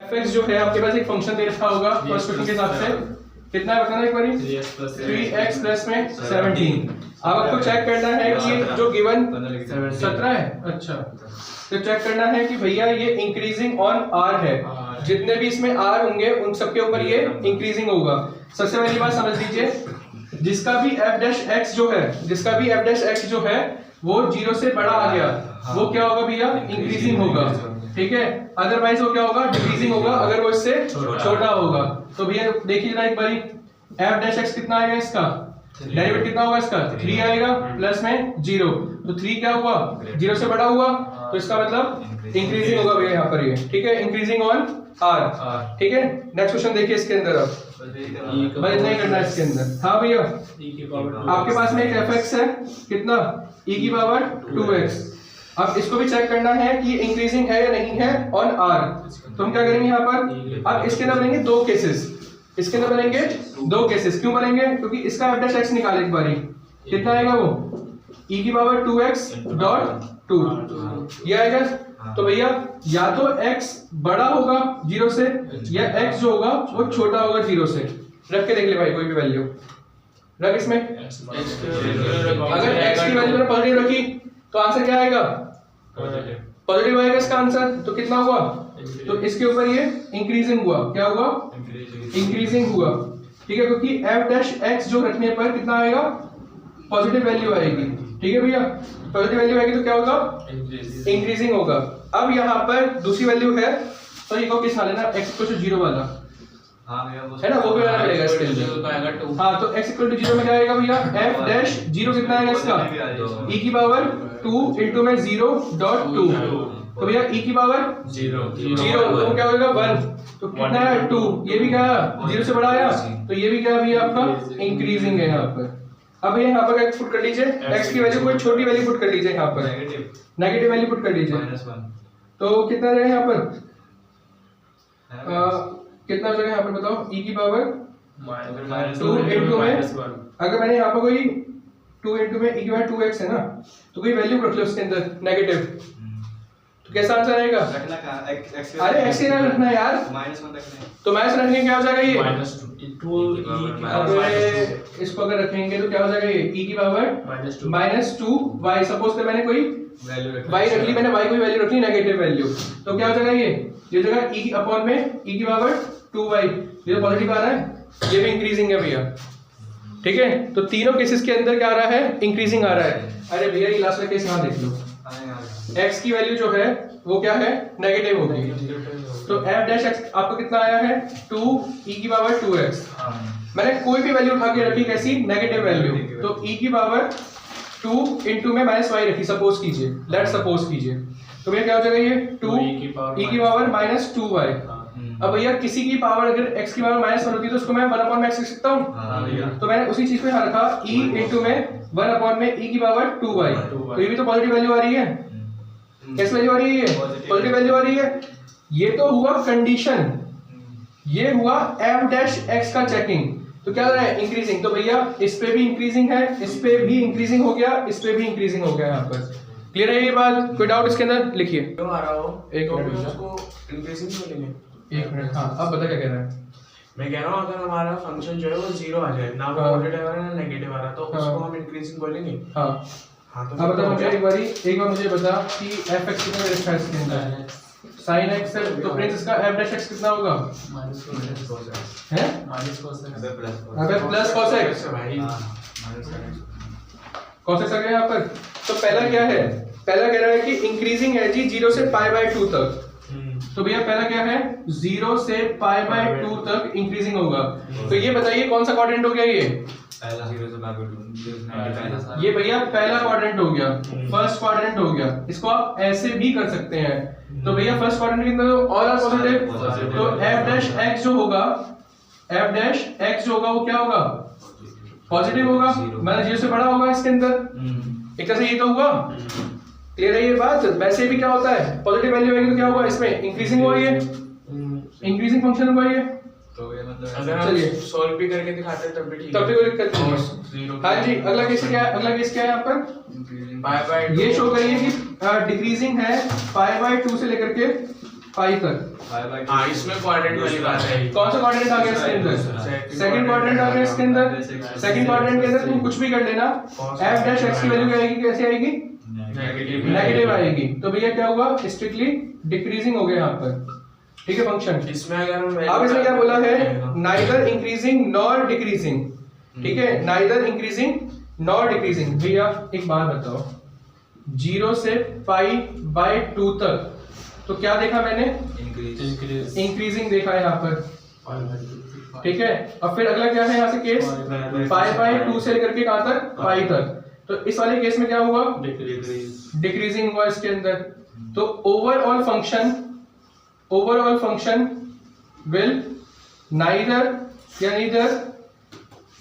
fx जो है आपके पास एक फंक्शन दे रखा होगा फर्स्ट क्वेश्चन के हिसाब से, कितना है बताना एक बारी, 3x प्लस में 17। अब आपको चेक करना है कि जो गिवन 17 है, अच्छा तो चेक करना है कि भैया ये इंक्रीजिंग ऑन r है, जितने भी इसमें r होंगे उन सबके ऊपर ये इंक्रीजिंग होगा। सबसे पहली बात समझ लीजिए, जिसका भी f डैश x जो है, जिसका भी f डैश x जो है वो 0 से बड़ा आ गया, वो क्या होगा भैया, इंक्रीजिंग होगा, ठीक है। अदरवाइज वो क्या होगा, डिक्रीजिंग होगा अगर वो इससे छोटा होगा। तो भैया देखिए जरा एक बारी, f डैश x कितना आएगा, इसका डेरिवेटिव कितना होगा, इसका 3 आएगा प्लस में 0, तो 3 क्या हुआ, 0 से बड़ा हुआ, तो इसका मतलब इंक्रीजिंग होगा भैया यहाँ पर ये, ठीक है, इंक्रीजिंग ऑन r, ठीक है। नेक्स्ट क्वेश्चन देखिए इसके अंदर, अब बस इतना ही करना है इसके अंदर। हाँ भैया, आपके पास में एक fx है, कितना, e की पावर 2x। अब इसको भी चेक करना है कि इंक्रीजिंग है या नहीं है ऑन r, तो हम क्या करेंगे यहाँ पर, अब इसके अंदर बनेंगे दो केसेस, इसके अंदर बनेंगे दो केसेस, क्यों बनेंगे, क्योंकि इसका f डैश x निकाले एक बारी, कितना आएगा वो, e की पावर 2x डॉट 2 ये आएगा। तो भैया या तो x बड़ा होगा 0 से, या x जो होगा वो छोटा होगा 0 से। रख के देख ले भाई कोई भी वैल्यू रख इसमें, अगर x की वैल्यू मैंने पॉजिटिव रखी तो आंसर क्या आएगा, पॉजिटिव आएगा इसका आंसर। तो कितना हुआ, तो इसके ऊपर ये इंक्रीजिंग हुआ, क्या हुआ, इंक्रीजिंग हुआ, ठीक है, क्योंकि f डैश x जो रखने पर कितना आएगा, पॉजिटिव वैल्यू आएगी, ठीक है भैया, पॉजिटिव वैल्यू आएगी तो क्या होगा, इंक्रीजिंग होगा। अब यहाँ पर दूसरी वैल्यू है, तो ये को किस लेना, x इक्वल टू 0 वाला, है ना, वो भी लाना पड़ेगा इसके लिए। हाँ तो x इक्वल टू 0 में क्या आएगा भैया, f डैश 0 कितना आएगा इसका, e की पावर 2 इंटू में 0 डॉट 2, तो भैया e की पावर 0 तो क्या होगा 1, तो कितना है 2, ये भी क्या 0 से बड़ा आया, तो ये भी क्या भैया आपका इंक्रीजिंग है यहाँ पर। अब ये यहाँ पर क्या पुट कर लीजिए, x की वैल्यू कोई छोटी वैल्यू पुट कर लीजिए यहाँ पर, नेगेटिव वैल्यू पुट कर लीजिए, तो कितना रहेगा यहाँ पर, कितना हो जाएगा यहाँ पर बताओ, e की पावर 2 इंटू में, अगर मैंने यहाँ पर कोई 2 इंटू में e की पावर 2x है ना, तो कोई वैल्यू रख लो उसके अंदर नेगेटिव, तो कैसा आंसर आएगा, अरे x ही रखना यार, तो माइनस रखने क्या हो जाएगा ये, अब इसको अगर रखेंगे तो क्या हो जाएगा ये, e की पावर -2y, सपोज कर मैंने कोई y रख ली, मैंने y कोई वैल्यू रख ली नेगेटिव वैल्यू, तो क्या हो जाएगा ये जगह e अपॉन में e की पावर 2y, ये तो पॉजिटिव आ रहा है, ये भी इंक्रीजिंग है भैया, ठीक है। तो तीनों केसेस के अंदर क्या आ रहा है, इंक्रीजिंग आ रहा है। अरे भैया ये लास्ट का केस यहाँ देख लो, x की वैल्यू जो है वो क्या है, नेगेटिव होगी, तो f डैश x आपको कितना आया है, 2 e की पावर 2x, मैंने कोई भी वैल्यू उठा के रखी कैसी, नेगेटिव वैल्यू, तो e की पावर 2 इंटू में -y रखी, सपोज कीजिए, लेट सपोज कीजिए, तो भैया क्या हो जाएगा ये 2 e की पावर -2y। अब भैया किसी की पावर अगर x की पावर -1 होती है तो उसको मैं 1 अपॉन में x लिख सकता हूँ, तो मैंने उसी चीज को यहाँ रखा, e इंटू में 1 अपॉन में e की पावर 2y, तो ये भी तो पॉजिटिव वैल्यू आ रही है, कैसी वैल्यू आ रही है, पॉजिटिव वैल्यू आ रही है। ये तो हुआ कंडीशन, ये हुआ f डैश x का चेकिंग, तो क्या हो रहा है, इंक्रीजिंग, तो भैया इस पे भी इंक्रीजिंग है, इस पे भी इंक्रीजिंग हो गया, इस पे भी इंक्रीजिंग हो गया, यहाँ पर क्लियर है ये बात, कोई डाउट इसके अंदर, लिखिए क्यों आ रहा हो, एक मिनट उसको इंक्रीजिंग क्यों लेंगे, एक मिनट, हाँ अब बता क्या कह रहा है, मैं कह रहा हूँ अगर हमारा फंक्शन जो है वो 0 आ जाए, ना वो पॉजिटिव आ रहा है ना नेगेटिव आ रहा, तो उसको हम इंक्रीजिंग बोलेंगे। हाँ हाँ तो अब बता मुझे एक बार मुझे बता कि fx कितना दे रखा है इसके अंदर, sin x है, तो प्रिंस इसका f डैश x कितना होगा, है अबे प्लस cos x भाई, cos x आ गया यहाँ पर। तो पहला क्या है, पहला कह रहा है कि इंक्रीजिंग है जी 0 से π/2 तक, तो भैया पहला क्या है, 0 से π/2 तक इंक्रीजिंग होगा, तो ये बताइए कौन सा क्वाड्रेंट हो गया ये भैया पहला क्वाड्रेंट हो गया, फर्स्ट क्वाड्रेंट हो गया, इसको आप ऐसे भी कर सकते हैं, तो भैया फर्स्ट क्वाड्रेंट के अंदर ऑल आर पॉजिटिव, तो f डैश x जो होगा, f डैश x जो होगा वो क्या होगा, पॉजिटिव होगा, मतलब 0 से बड़ा होगा इसके अंदर, एक तरह से ये तो हुआ, क्लियर है ये बात। वैसे भी क्या होता है, पॉजिटिव वैल्यू आएगी तो क्या होगा, इसमें इंक्रीजिंग हुआ, ये इंक्रीजिंग फंक्शन हुआ ये, तो ये मतलब अगर हम सॉल्व भी करके दिखाते हैं तब भी ठीक है, तब भी कोई दिक्कत नहीं। हाँ जी, अगला केस क्या है, अगला केस क्या है यहाँ पर, पाई बाय ये शो करिए कि डिक्रीजिंग है π/2 से लेकर के पाई तक। हाँ इसमें क्वाड्रेंट वाली बात है। कौन सा क्वाड्रेंट आ गया इसके अंदर? सेकंड क्वाड्रेंट आ गया इसके अंदर। सेकंड क्वाड्रेंट के अंदर तुम कुछ भी कर लेना, एफ डैश एक्स की वैल्यू क्या आएगी, कैसे आएगी? नेगेटिव आएगी। तो भैया क्या हुआ, स्ट्रिक्टली डिक्रीजिंग हो गया यहाँ पर, ठीक है फंक्शन। इसमें अगर अब इसने क्या बोला है, नाइदर इंक्रीजिंग नॉर डिक्रीजिंग, ठीक है, नाइदर इंक्रीजिंग नॉर डिक्रीजिंग। भैया एक बात बताओ, 0 से π/2 तक तो क्या देखा मैंने, इंक्रीजिंग देखा है यहाँ पर, ठीक है। अब फिर अगला क्या है यहाँ से केस, π/2 से लेकर के कहाँ तक, पाई तक। तो इस वाले केस में क्या हुआ, डिक्रीजिंग हुआ इसके अंदर। तो overall function will neither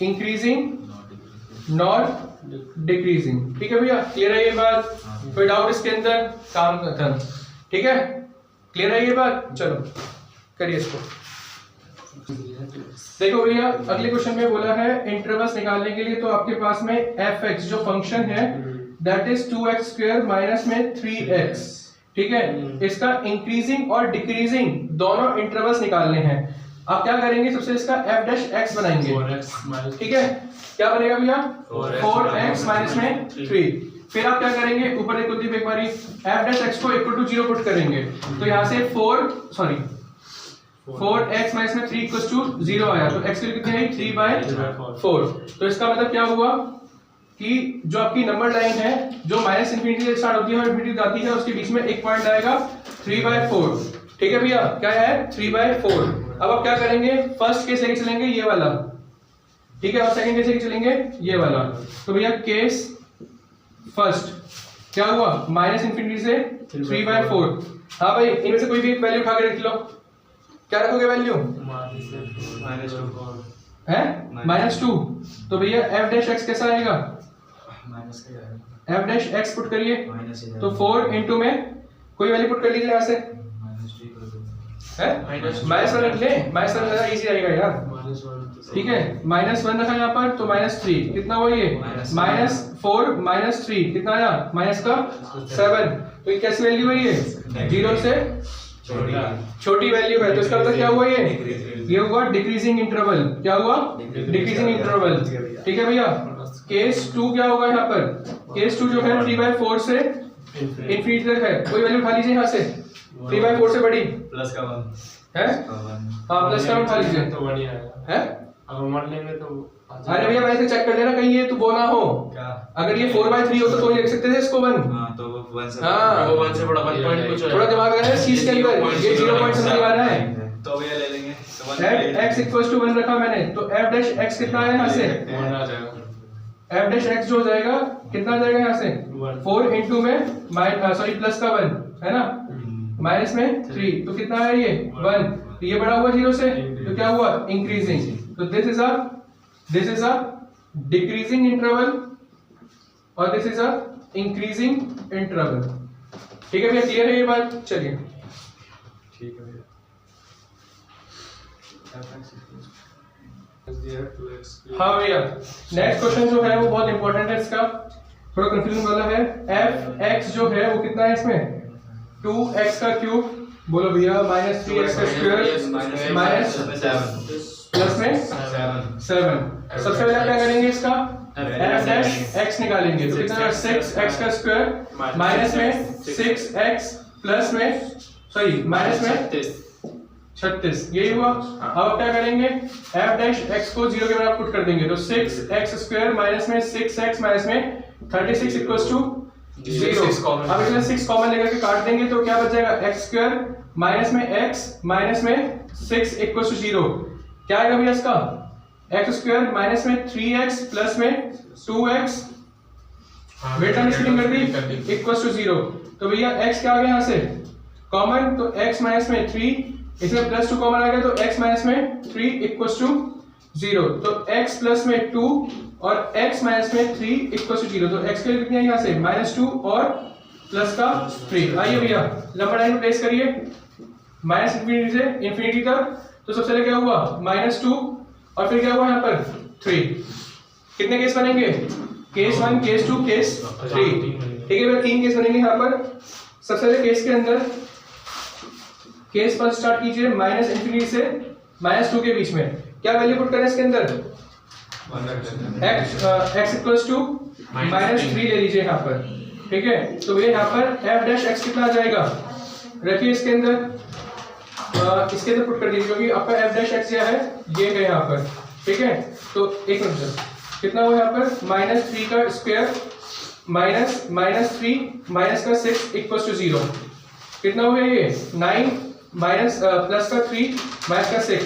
increasing nor decreasing, ठीक है भैया, क्लियर है ये बात? कोई डाउट इसके अंदर? काम खत्म, ठीक है, क्लियर है ये बात? चलो करिए इसको। देखो भैया अगले क्वेश्चन में बोला है इंटरवल्स निकालने के लिए, तो आपके पास में f(x) जो फंक्शन है दैट इज 2x² माइनस में 3x, ठीक है। इसका इंक्रीजिंग और डिक्रीजिंग दोनों इंटरवल्स निकालने हैं। आप क्या करेंगे, सबसे इसका f डैश x बनाएंगे, ठीक है। क्या बनेगा भैया, 4x माइनस में 3। फिर आप क्या करेंगे, ऊपर देखो कुलदीप एक बारी, f डैश x को इक्वल टू 0 पुट करेंगे, तो यहाँ से 4x माइनस में 3 इक्वल टू 0 आया, तो x की कितनी आई, 3/4। तो इसका मतलब क्या हुआ कि जो आपकी नंबर लाइन है जो माइनस इंफिनिटी से स्टार्ट होती है और इंफिनिटी जाती है, उसके बीच में एक पॉइंट आएगा 3/4, ठीक है भैया, क्या है 3/4। अब आप क्या करेंगे, फर्स्ट केस लेके चलेंगे ये वाला, ठीक है, और सेकंड केस लेके चलेंगे ये वाला। तो भैया केस फर्स्ट क्या हुआ, माइनस इंफिनिटी से 3/4। हाँ भाई, इनमें से कोई भी एक वैल्यू उठा के रख लो, क्या रखोगे वैल्यू, है -2। तो भैया f डैश x कैसा आएगा, f डैश x पुट करिए, तो 4 इंटू में कोई वैल्यू पुट कर लीजिए यहाँ से, है -1 रख ले, -1 लगा इजी रहेगा यार, ठीक है। -1 रखा यहाँ पर, तो -3 कितना हुआ ये, -4 -3 कितना आया, -7। तो ये कैसी वैल्यू है, ये 0 से छोटी वैल्यू है, तो इसका मतलब क्या हुआ, ये हुआ डिक्रीजिंग इंटरवल। क्या हुआ, डिक्रीजिंग इंटरवल, ठीक है भैया। केस 2 क्या होगा यहाँ पर, केस 2 जो है 3/4 से इंफिनिटी तक है, कोई वैल्यू उठा लीजिए यहाँ से, 3/4 से बड़ी प्लस का 1 है, हाँ प्लस का उठा लीजिए, तो बढ़िया है। अब मान लेंगे तो अरे भैया वैसे चेक कर लेना कहीं ये तो वो ना हो, क्या, अगर ये 4/3 हो तो नहीं रख सकते थे इसको 1, हाँ तो वो 1 से, हाँ वो 1 से बड़ा 1 पॉइंट कुछ थोड़ा दिमाग लगाना है चीज के अंदर, ये 0 पॉइंट समझ आ रहा है। तो भैया ले लेंगे, तो 1 f x इक्वल्स टू 1 रखा मैंने, तो f डैश x कितना है यहाँ से, 1 आ जाएगा, f डैश x जो हो जाएगा कितना आ जाएगा यहाँ से, 4 इंटू में प्लस का 1 है ना, माइनस में 3, तो कितना है ये 1, तो ये बड़ा हुआ 0 से, तो क्या हुआ इंक्रीजिंग। तो this is a decreasing interval और this is a increasing interval, ठीक है भैया, क्लियर है ये बात? चलिए ठीक है भैया। हाँ भैया, नेक्स्ट क्वेश्चन जो है वो बहुत इंपॉर्टेंट है, इसका थोड़ा कंफ्यूजन वाला है। f x जो है वो कितना है इसमें, 2x का क्यूब, बोलो भैया, -3x का स्क्वायर माइनस प्लस में 7। सबसे पहले क्या करेंगे, इसका f डैश x निकालेंगे, तो कितना, 6x का स्क्वायर माइनस में 6x प्लस में माइनस में 36, यही हुआ। अब क्या करेंगे, f डैश x को 0 के बराबर पुट कर देंगे, तो 6x स्क्वायर माइनस में 6x माइनस में 36 इक्वल्स टू 0। अब इसमें 6 कॉमन लेकर के काट देंगे, तो क्या बच जाएगा, x स्क्वायर माइनस में x माइनस में 6 इक्वल्स टू 0। क्या आएगा भैया इसका, x स्क्वायर माइनस में 3x प्लस में 2x, वेट टर्म स्प्लिटिंग कर दी, इक्वल्स टू 0। तो भैया x क्या आ गया यहाँ से कॉमन, तो x माइनस में 3, इसमें प्लस 2 कॉमन आ गया, तो x माइनस में 3 इक्वल्स टू 0। तो x प्लस में 2 और x माइनस में 3 इक्वल्स टू 0। तो x के लिए कितनी है यहाँ से, -2 और प्लस का 3। आइए भैया नंबर लाइन प्लेस करिए, माइनस इंफिनिटी से इंफिनिटी तक, तो सबसे पहले क्या हुआ, -2 और फिर क्या हुआ यहाँ पर 3। कितने केस बनेंगे, केस 1, केस 2, केस 3, ठीक है भैया, 3 केस बनेंगे यहाँ पर। सबसे पहले केस के अंदर केस फर्स्ट स्टार्ट कीजिए माइनस इंफिनिटी से -2 के बीच में। क्या वैल्यू पुट करें इसके अंदर? x इक्वल्स टू -3 ले लीजिए यहाँ पर, ठीक है। तो ये यहाँ पर f डैश x कितना आ जाएगा, रखिए इसके अंदर, इसके अंदर पुट कर दीजिए क्योंकि आपका f डैश x क्या है, ये है यहाँ पर, ठीक है। तो एक मिनट, कितना हुआ यहाँ पर -3 का स्क्वायर -3 माइनस का 6 इक्वल्स टू 0, कितना हुआ ये 9 माइनस प्लस का 3 माइनस का 6,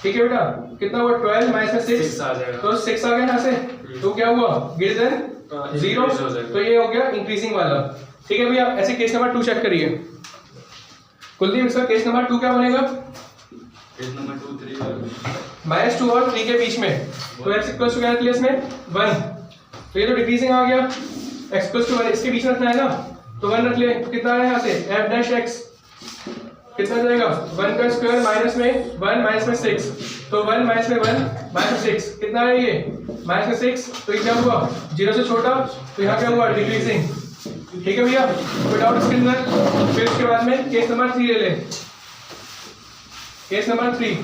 ठीक है बेटा। कितना हुआ 12 माइनस का 6 आ जाएगा। तो 6 आ गया यहाँ से, तो क्या हुआ ग्रेटर देन 0, तो ये हो गया इंक्रीजिंग वाला, ठीक है भैया। ऐसे केस नंबर 2 चेक करिए कुलदीप, इसका केस नंबर 2 क्या बनेगा? केस नंबर 2 3 -2 और 3 के बीच में, तो x इक्वल्स टू क्या रख लिया इसमें 1, तो ये तो डिक्रीजिंग आ गया, x इक्वल्स टू 1 इसके बीच में रखना है ना, तो 1 रख लिए। कितना है यहाँ से f डैश x कितना जाएगा 1 का स्क्वायर माइनस में 1 माइनस में 6, तो 1 माइनस में 1 माइनस 6 कितना है ये माइनस में 6, तो ये क्या हुआ 0 से छोटा, तो यहाँ क्या हुआ डिक्रीजिंग, ठीक है भैया। कोई डाउट इसके अंदर? फिर उसके बाद में केस नंबर 3 ले लें, केस नंबर 3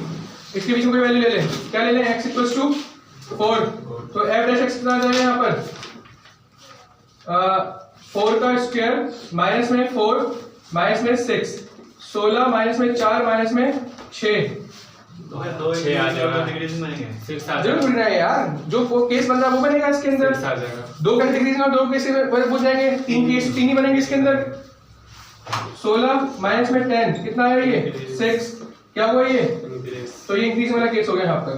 इसके बीच में कोई वैल्यू ले लें, क्या ले लें x इक्वल्स टू 4, तो f डैश x कितना आ जाएगा यहाँ पर 4 का स्क्वायर माइनस में 4 माइनस में 6, 16 माइनस में 4 माइनस में 6, तो फिर 2 छह आ जाएगा। डिग्री बनेंगे। 6 आ जरूर जाएगा। बन रहा है यार, जो वो केस बन रहा है वो बनेगा इसके अंदर। 6 आ जाएगा। 2 का डिग्री और 2 केस हो जाएंगे, 3 केस 3 ही बनेंगे इसके अंदर। 16 माइनस में 10 कितना है ये 6, क्या हुआ ये, तो ये इंक्रीज वाला केस हो गया यहाँ पर,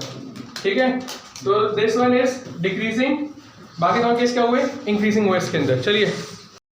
ठीक है। तो दिस वन इज डिक्रीजिंग, बाकी दोनों केस क्या हुए इंक्रीजिंग हुए इसके अंदर। चलिए